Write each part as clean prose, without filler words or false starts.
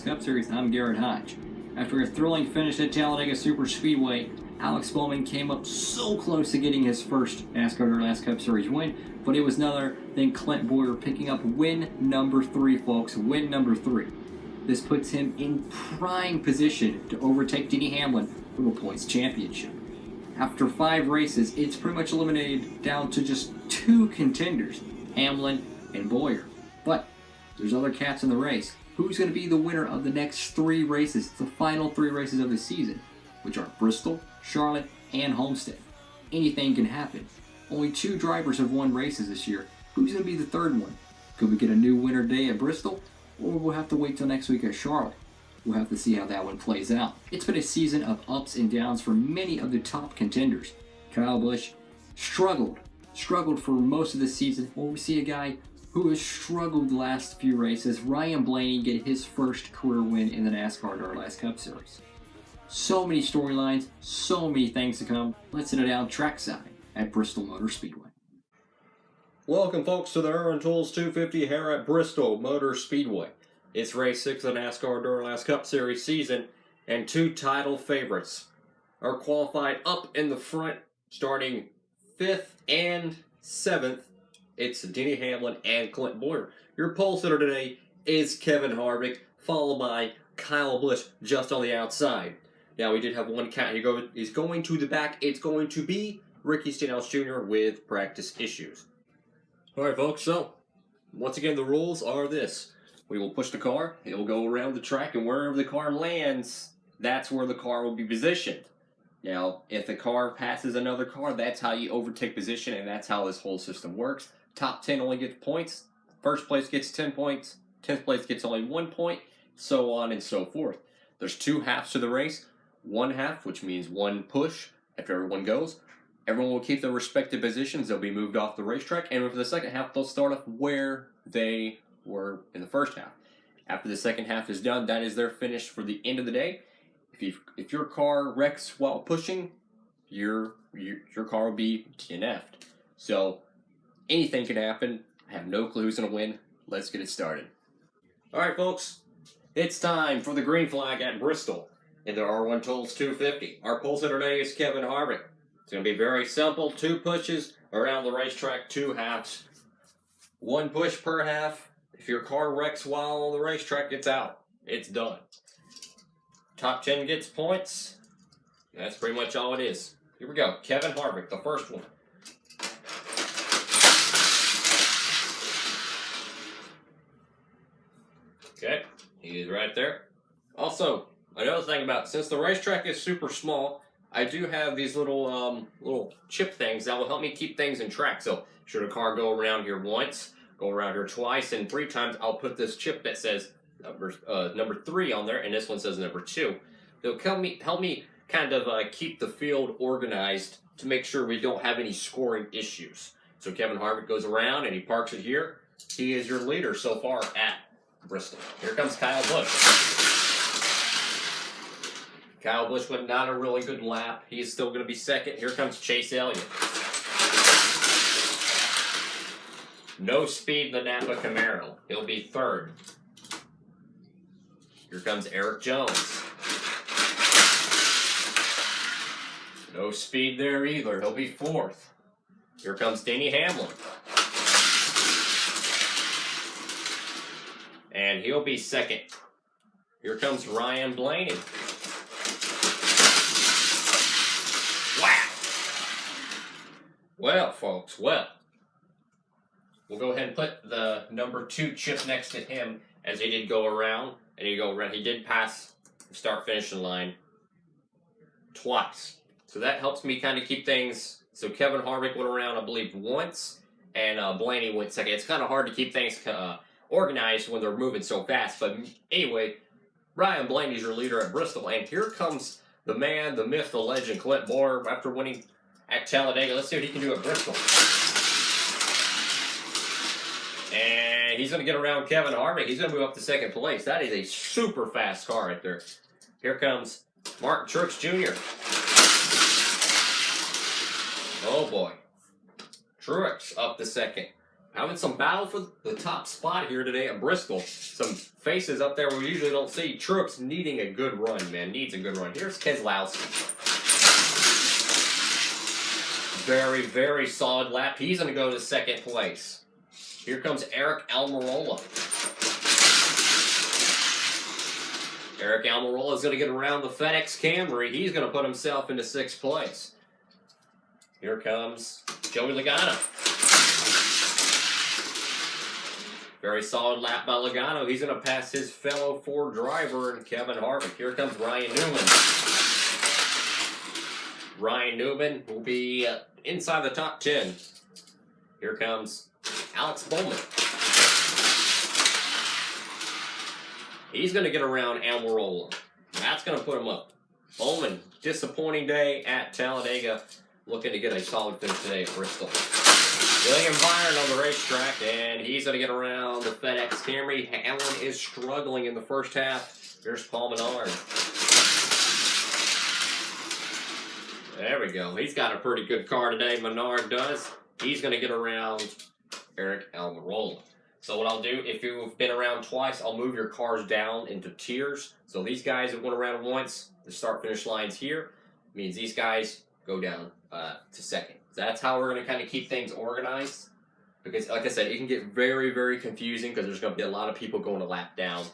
Duralast Cup Series. I'm Garrett Hodge. After a thrilling finish at Talladega Super Speedway, Alex Bowman came up so close to getting his first Nascar Duralast Cup Series win, but it was none other than Clint Bowyer picking up win number 3, folks. Win number 3. This puts him in prime position to overtake Denny Hamlin for the points championship. After 5 races, it's pretty much eliminated down to just 2 contenders, Hamlin and Bowyer. But there's other cats in the race. Who's going to be the winner of the next 3 races, the final 3 races of the season, which are Bristol, Charlotte, and Homestead? Anything can happen. Only 2 drivers have won races this year. Who's going to be the 3rd one? Could we get a new winner day at Bristol? Or we'll have to wait till next week at Charlotte. We'll have to see how that one plays out. It's been a season of ups and downs for many of the top contenders. Kyle Busch struggled for most of the season. Well, we see a guy who has struggled the last few races, Ryan Blaney, get his first career win in the NASCAR Duralast Cup Series. So many storylines, so many things to come. Let's sit it down trackside at Bristol Motor Speedway. Welcome, folks, to the Irwin Tools 250 here at Bristol Motor Speedway. It's race 6 of the NASCAR Duralast Cup Series season, and 2 title favorites are qualified up in the front, starting 5th and 7th. It's Denny Hamlin and Clint Bowyer. Your pole sitter today is Kevin Harvick, followed by Kyle Busch just on the outside. Now, we did have one cat. He's going to the back. It's going to be Ricky Stenhouse Jr. with practice issues. All right, folks, so once again, the rules are this. We will push the car. It will go around the track, and wherever the car lands, that's where the car will be positioned. Now, if the car passes another car, that's how you overtake position, and that's how this whole system works. Top 10 only gets points. First place gets 10 points. 10th place gets only 1 point, so on and so forth. There's 2 halves to the race. 1 half, which means 1 push after everyone goes. Everyone will keep their respective positions. They'll be moved off the racetrack, and for the second half, they'll start off where they were in the first half. After the second half is done, that is their finish for the end of the day. If your car wrecks while pushing, your car will be DNF'd. So anything can happen. I have no clue who's going to win. Let's get it started. All right, folks. It's time for the green flag at Bristol in the R1 Tools 250. Our pole sitter today is Kevin Harvick. It's going to be very simple. 2 pushes around the racetrack, 2 halves. 1 push per half. If your car wrecks while on the racetrack, it's out. It's done. Top 10 gets points. That's pretty much all it is. Here we go. Kevin Harvick, the first one. Okay, he is right there. Also, another thing about, since the racetrack is super small, I do have these little chip things that will help me keep things in track. So should a car go around here once, go around here twice, and 3 times, I'll put this chip that says number 3 on there, and this one says number 2. They'll help me kind of keep the field organized to make sure we don't have any scoring issues. So Kevin Harvick goes around and he parks it here. He is your leader so far at Bristol. Here comes Kyle Busch. Kyle Busch went not a really good lap. He is still going to be second. Here comes Chase Elliott. No speed in the Napa Camaro. He'll be 3rd. Here comes Eric Jones. No speed there either. He'll be 4th. Here comes Denny Hamlin. And he'll be 2nd. Here comes Ryan Blaney. Wow! Well, folks, we'll go ahead and put the number 2 chip next to him as he did go around. And he did pass the start-finishing line twice. So that helps me kind of keep things. So Kevin Harvick went around, I believe, once, and Blaney went 2nd. It's kind of hard to keep things organized when they're moving so fast. But anyway, Ryan Blaney's your leader at Bristol. And here comes the man, the myth, the legend, Clint Bowyer, after winning at Talladega. Let's see what he can do at Bristol. And he's going to get around Kevin Harvick. He's going to move up to 2nd place. That is a super fast car right there. Here comes Martin Truex Jr. Oh, boy. Truex up to 2nd. having some battle for the top spot here today at Bristol. Some faces up there we usually don't see. Truex needing a good run, man. Needs a good run. Here's Keselowski. Very, very solid lap. He's going to go to second place. Here comes Eric Almirola. Eric Almirola is going to get around the FedEx Camry. He's going to put himself into sixth place. Here comes Joey Logano. Very solid lap by Logano. He's going to pass his fellow Ford driver and Kevin Harvick. Here comes Ryan Newman. Ryan Newman will be inside the top 10. Here comes Alex Bowman. He's going to get around Almirola. That's going to put him up. Bowman, disappointing day at Talladega. Looking to get a solid finish today at Bristol. William Byron on the racetrack, and he's going to get around the FedEx Camry. Hamlin is struggling in the first half. Here's Paul Menard. There we go. He's got a pretty good car today, Menard does. He's going to get around Eric Almirola. So what I'll do, if you've been around twice, I'll move your cars down into tiers. So these guys that went around once, the start-finish lines here, means these guys go down to second. So that's how we're going to kind of keep things organized. Because, like I said, it can get very, very confusing because there's going to be a lot of people going a lap down.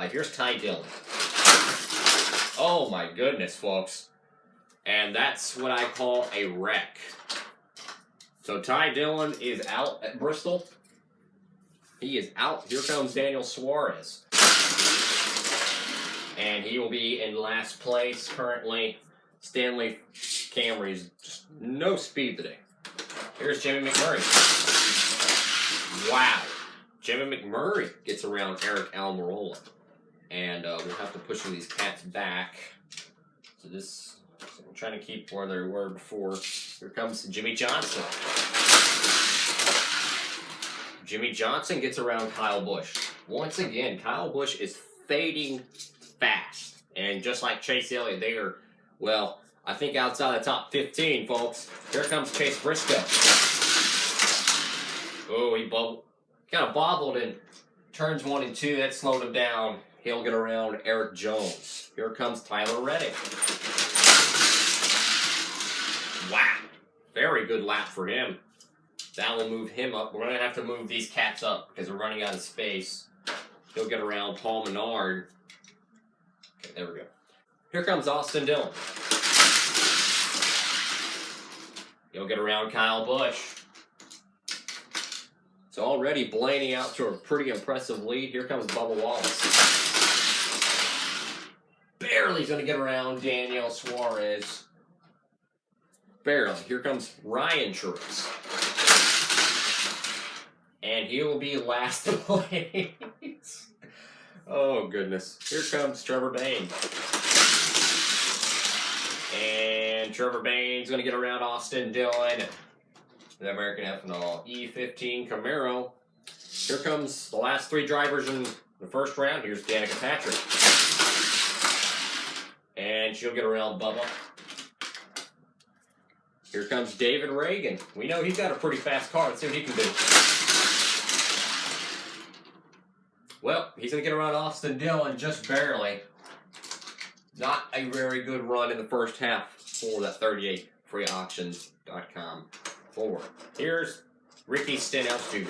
Here's Ty Dillon. Oh my goodness, folks. And that's what I call a wreck. So Ty Dillon is out at Bristol. He is out. Here comes Daniel Suarez. And he will be in last place currently. Stanley Camry's just no speed today. Here's Jimmy McMurray. Wow. Jimmy McMurray gets around Eric Almirola. And we'll have to push these cats back. So we're trying to keep where they were before. Here comes Jimmy Johnson. Jimmy Johnson gets around Kyle Busch. Once again, Kyle Busch is fading fast. And just like Chase Elliott, they are, well, I think outside the top 15, folks. Here comes Chase Briscoe. Oh, he kind of bobbled in turns 1 and 2. That slowed him down. He'll get around Eric Jones. Here comes Tyler Reddick. Wow. Very good lap for him. That will move him up. We're going to have to move these cats up because we're running out of space. He'll get around Paul Menard. Okay, there we go. Here comes Austin Dillon. He'll get around Kyle Busch. So already Blaney out to a pretty impressive lead. Here comes Bubba Wallace. Barely going to get around Daniel Suarez. Barely. Here comes Ryan Truex. And he will be last place. Oh, goodness. Here comes Trevor Bayne. And Trevor Bayne's going to get around Austin Dillon. The American Ethanol E15 Camaro. Here comes the last 3 drivers in the first round. Here's Danica Patrick. And she'll get around Bubba. Here comes David Reagan. We know he's got a pretty fast car. Let's see what he can do. Well, he's going to get around Austin Dillon just barely. Not a very good run in the first half for that 38 freeauctions.com Ford. Here's Ricky Stenhouse Jr.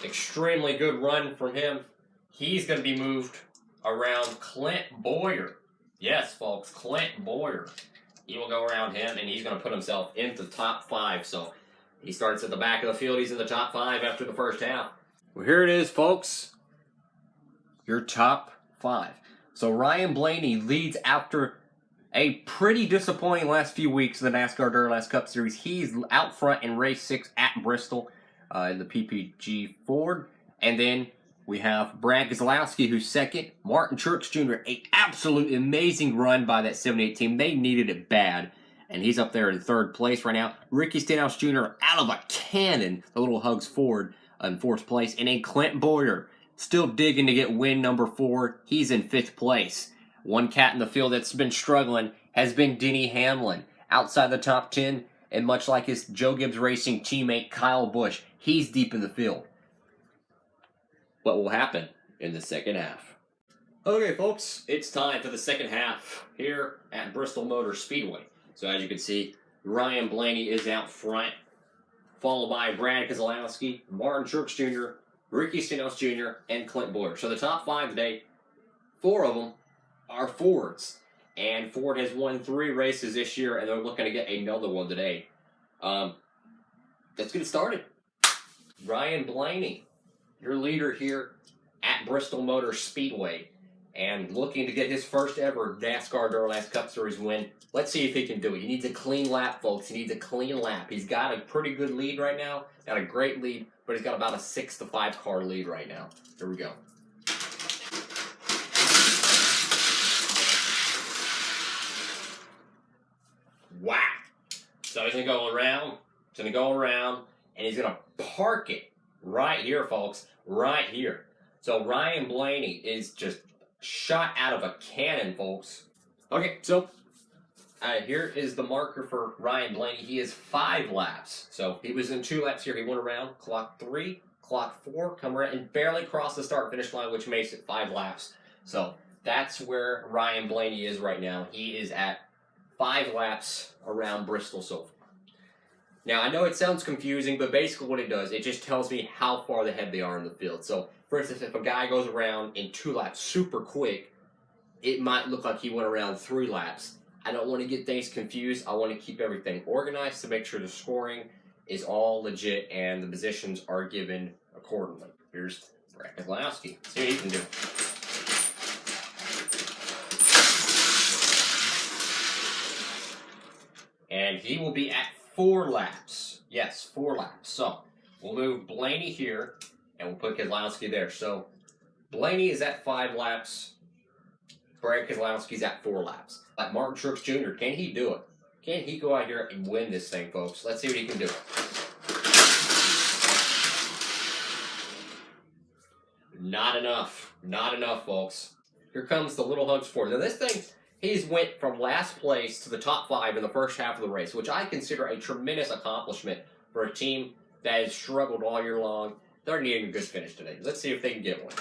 Extremely good run from him. He's going to be moved around Clint Bowyer. Yes, folks, Clint Bowyer. He will go around him, and he's going to put himself into the top 5. So he starts at the back of the field. He's in the top 5 after the first half. Well, here it is, folks. Your top 5. So Ryan Blaney leads after a pretty disappointing last few weeks of the NASCAR Duralast Cup Series. He's out front in race 6 at Bristol in the PPG Ford. And then we have Brad Keselowski, who's second. Martin Truex Jr., an absolute amazing run by that 78 team. They needed it bad. And he's up there in third place right now. Ricky Stenhouse Jr. out of a cannon, the little Hugs Ford in fourth place. And then Clint Bowyer still digging to get win number 4. He's in 5th place. One cat in the field that's been struggling has been Denny Hamlin. Outside the top 10, And much like his Joe Gibbs Racing teammate Kyle Busch, he's deep in the field. What will happen in the second half? Okay, folks, it's time for the second half here at Bristol Motor Speedway. So as you can see, Ryan Blaney is out front, followed by Brad Keselowski, Martin Truex Jr., Ricky Stenhouse Jr., and Clint Bowyer. So the top 5 today, 4 of them are Fords. And Ford has won 3 races this year, and they're looking to get another one today. Let's get it started. Ryan Blaney, your leader here at Bristol Motor Speedway, and looking to get his first ever NASCAR Duralast Cup Series win. Let's see if he can do it. He needs a clean lap, folks. He needs a clean lap. He's got a pretty good lead right now. Got a great lead, but he's got about a 6-5 car lead right now. Here we go. Wow. So he's going to go around. He's going to go around, and he's going to park it right here, folks. Right here. So Ryan Blaney is just shot out of a cannon, folks. Okay, so here is the marker for Ryan Blaney. He is 5 laps. So he was in 2 laps here. He went around, clock 3, clock 4, come around, and barely crossed the start-finish line, which makes it 5 laps. So that's where Ryan Blaney is right now. He is at 5 laps around Bristol so far. Now, I know it sounds confusing, but basically what it does, it just tells me how far ahead they are in the field. So, for instance, if a guy goes around in 2 laps super quick, it might look like he went around 3 laps. I don't want to get things confused. I want to keep everything organized to make sure the scoring is all legit and the positions are given accordingly. Here's Brad Keselowski. See what he can do. And he will be at 4 laps. Yes, 4 laps. So, we'll move Blaney here, and we'll put Keselowski there. So, Blaney is at 5 laps. Brad Keselowski's at 4 laps. Like Martin Truex Jr., can he do it? Can he go out here and win this thing, folks? Let's see what he can do. Not enough. Not enough, folks. Here comes the Little Hugs Ford. Now, this thing, he's went from last place to the top 5 in the first half of the race, which I consider a tremendous accomplishment for a team that has struggled all year long. They're needing a good finish today. Let's see if they can get one.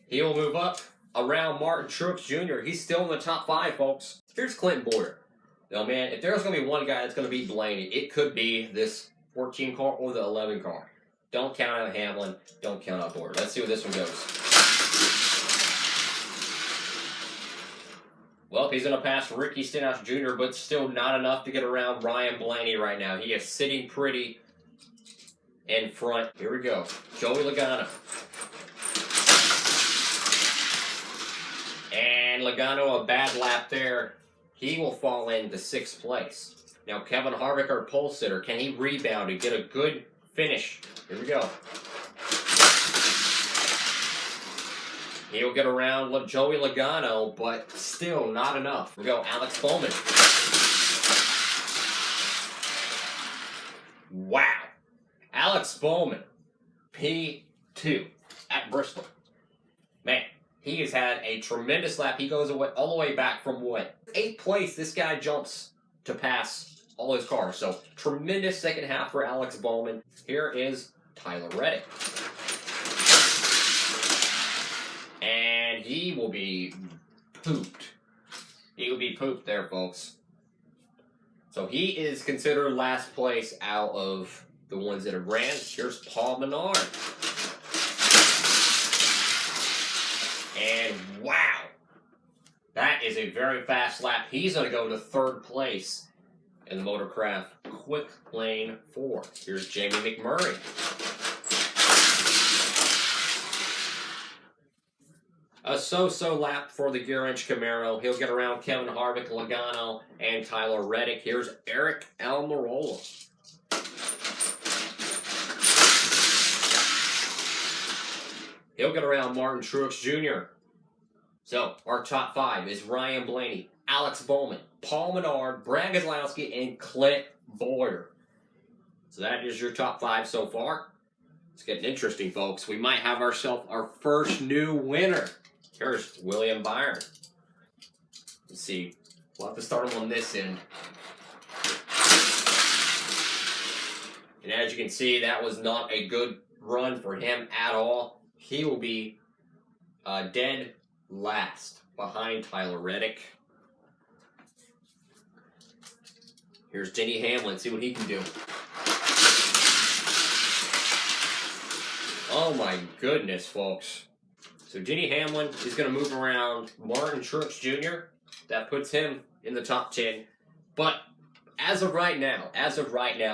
He will move up around Martin Truex Jr. He's still in the top 5, folks. Here's Clint Bowyer. Now, man, if there's going to be one guy that's going to beat Blaney, it could be this 14 car or the 11 car. Don't count out Hamlin. Don't count out Bowyer. Let's see where this one goes. Well, he's going to pass Ricky Stenhouse Jr., but still not enough to get around Ryan Blaney right now. He is sitting pretty in front. Here we go. Joey Logano. And Logano, a bad lap there. He will fall into 6th place. Now, Kevin Harvick, our pole sitter, can he rebound and get a good finish? Here we go. He'll get around Joey Logano, but still not enough. Here we go, Alex Bowman. Wow. Alex Bowman, P2 at Bristol. Man, he has had a tremendous lap. He goes all the way back from what? 8th place, this guy jumps to pass all his cars. So, tremendous second half for Alex Bowman. Here is Tyler Reddick. And he will be pooped. He will be pooped there, folks. So, he is considered last place out of the ones that have ran. Here's Paul Menard. And wow, that is a very fast lap. He's going to go to 3rd place in the Motorcraft Quick Lane 4. Here's Jamie McMurray. A so-so lap for the gear-inch Camaro. He'll get around Kevin Harvick, Logano, and Tyler Reddick. Here's Eric Almirola. He'll get around Martin Truex Jr. So, our top 5 is Ryan Blaney, Alex Bowman, Paul Menard, Brad Keselowski, and Clint Bowyer. So that is your top 5 so far. It's getting interesting, folks. We might have ourselves our first new winner Here's William Byron. Let's see. We'll have to start him on this end. And as you can see, that was not a good run for him at all. He will be dead last behind Tyler Reddick. Here's Denny Hamlin. See what he can do. Oh my goodness, folks. So Denny Hamlin is going to move around Martin Truex Jr. That puts him in the top 10. But as of right now,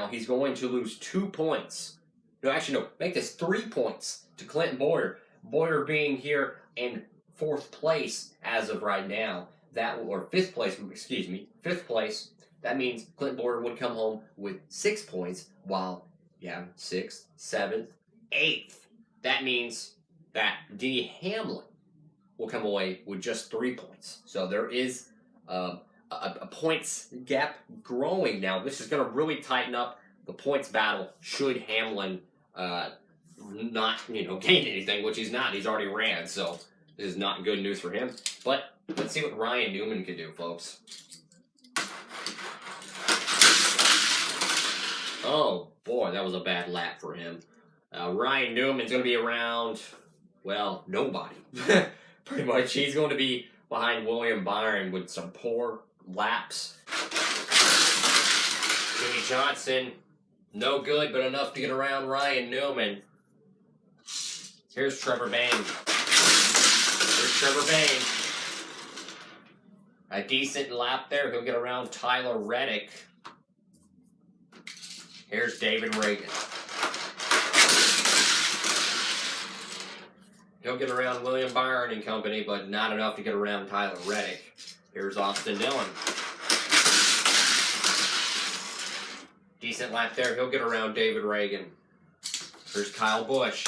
he's going to lose 2 points. No, actually, no. Make this 3 points to Clinton Boyer. Boyer being here in 4th place as of right now. Or 5th place, excuse me. 5th place. That means Clinton Boyer would come home with 6 points, while you have 6th, 7th, 8th. That means that Denny Hamlin will come away with just 3 points. So there is a points gap growing now. This is going to really tighten up the points battle should Hamlin not gain anything, which he's not. He's already ran, so this is not good news for him. But let's see what Ryan Newman can do, folks. Oh boy, that was a bad lap for him. Ryan Newman's going to be around, well, nobody. Pretty much. He's going to be behind William Byron with some poor laps. Jimmy Johnson, no good, but enough to get around Ryan Newman. Here's Trevor Bayne. A decent lap there. He'll get around Tyler Reddick. Here's David Reagan. He'll get around William Byron and company, but not enough to get around Tyler Reddick. Here's Austin Dillon. Decent lap there. He'll get around David Reagan. Here's Kyle Busch.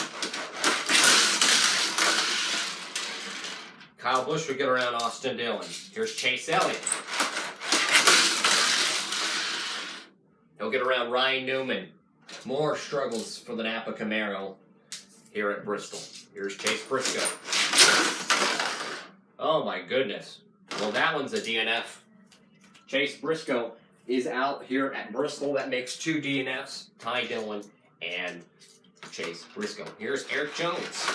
Kyle Busch will get around Austin Dillon. Here's Chase Elliott. He'll get around Ryan Newman. More struggles for the Napa Camaro here at Bristol. Here's Chase Briscoe. Oh my goodness. Well, that one's a DNF. Chase Briscoe is out here at Bristol. That makes 2 DNFs. Ty Dillon and Chase Briscoe. Here's Eric Jones.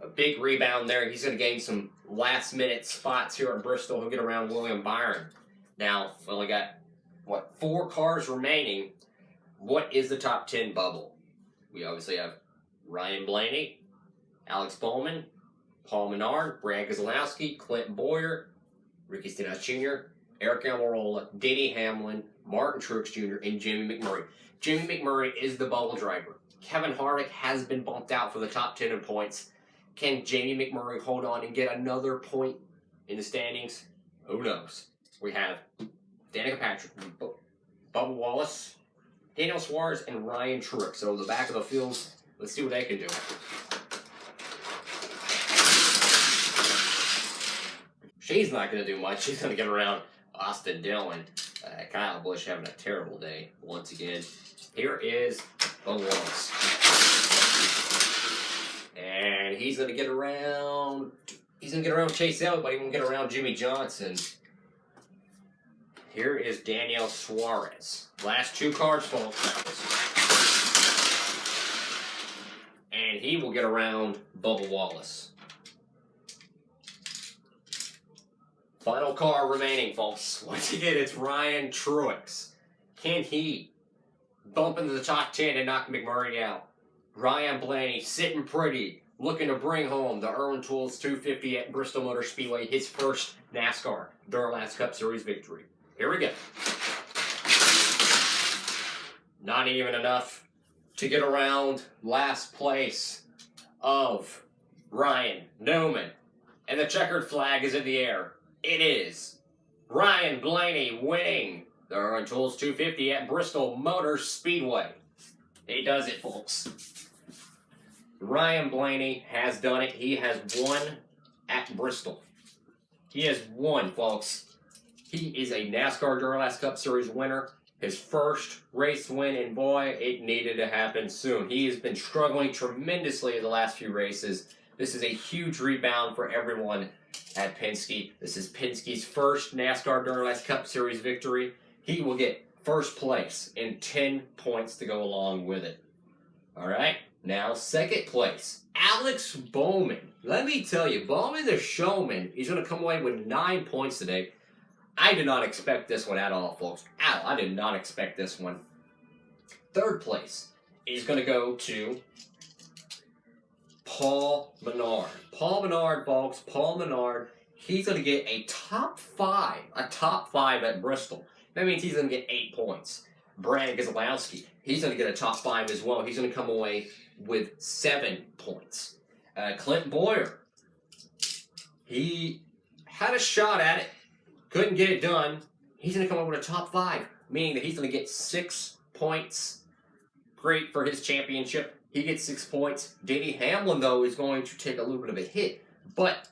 A big rebound there. He's going to gain some last-minute spots here at Bristol. He'll get around William Byron. Now, we only got, 4 cars remaining. What is the top 10 bubble? We obviously have Ryan Blaney, Alex Bowman, Paul Menard, Brad Keselowski, Clinton Boyer, Ricky Stenhouse Jr., Eric Almirola, Denny Hamlin, Martin Truex Jr., and Jimmy McMurray. Jimmy McMurray is the bubble driver. Kevin Harvick has been bumped out for the top 10 in points. Can Jamie McMurray hold on and get another point in the standings? Who knows? We have Danica Patrick, Bubba Wallace, Daniel Suarez, and Ryan Truex. So the back of the field, let's see what they can do. She's not going to do much. She's going to get around Austin Dillon. Kyle Busch having a terrible day once again. Here is Bubba Wallace. And he's going to get around Chase Elliott, but he won't get around Jimmy Johnson. Here is Daniel Suarez. Last 2 cars, folks. And he will get around Bubba Wallace. Final car remaining, folks. Once again, it's Ryan Truex. Can he bump into the top 10 and knock McMurray out? Ryan Blaney sitting pretty, looking to bring home the Irwin Tools 250 at Bristol Motor Speedway, his first NASCAR Duralast Cup Series victory. Here we go. Not even enough to get around last place of Ryan Newman. And the checkered flag is in the air. It is Ryan Blaney winning the Irwin Tools 250 at Bristol Motor Speedway. He does it, folks. Ryan Blaney has done it. He has won at Bristol. He has won, folks. He is a NASCAR Duralast Cup Series winner. his first race win, and boy, it needed to happen soon. He has been struggling tremendously in the last few races. This is a huge rebound for everyone at Penske. This is Penske's first NASCAR Duralast Cup Series victory. He will get first place and 10 points to go along with it. All right, now second place, Alex Bowman. Let me tell you, Bowman the showman, he's going to come away with 9 points today. I did not expect this one at all, folks. I did not expect this one. Third place is going to go to Paul Menard. Paul Menard, folks. Paul Menard. He's going to get a top 5. A top 5 at Bristol. That means he's going to get 8 points. Brad Keselowski. He's going to get a top 5 as well. He's going to come away with 7 points. Clint Boyer. He had a shot at it. Couldn't get it done. He's going to come away with a top 5. Meaning that he's going to get 6 points. Great for his championship. He gets 6 points. Denny Hamlin, though, is going to take a little bit of a hit. But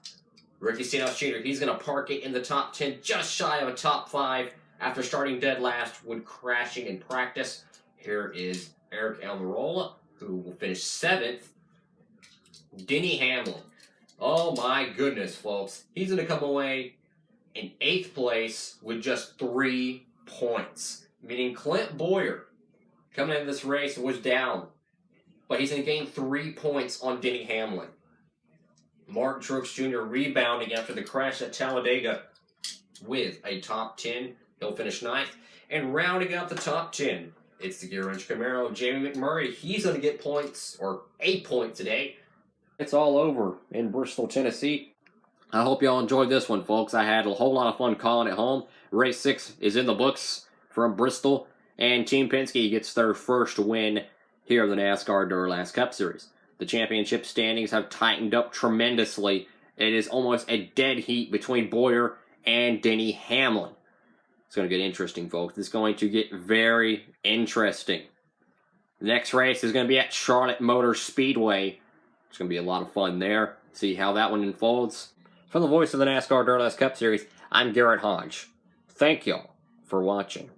Ricky Stenhouse Jr., he's going to park it in the top 10, just shy of a top 5 after starting dead last with crashing in practice. Here is Eric Almirola, who will finish 7th. Denny Hamlin. Oh, my goodness, folks. He's going to come away in 8th place with just 3 points. Meaning Clint Boyer, coming into this race, was down. But he's going to gain 3 points on Denny Hamlin. Martin Truex Jr. rebounding after the crash at Talladega with a top 10. He'll finish 9th. And rounding out the top 10, it's the Gear Wrench Camaro, Jamie McMurray. He's going to get points, or 8 points today. It's all over in Bristol, Tennessee. I hope y'all enjoyed this one, folks. I had a whole lot of fun calling it home. Race 6 is in the books from Bristol. And Team Penske gets their first win here of the NASCAR Duralast Cup Series. The championship standings have tightened up tremendously. It is almost a dead heat between Boyer and Denny Hamlin. It's going to get interesting, folks. It's going to get very interesting. The next race is going to be at Charlotte Motor Speedway. It's going to be a lot of fun there. See how that one unfolds. From the voice of the NASCAR Duralast Cup Series, I'm Garrett Hodge. Thank y'all for watching.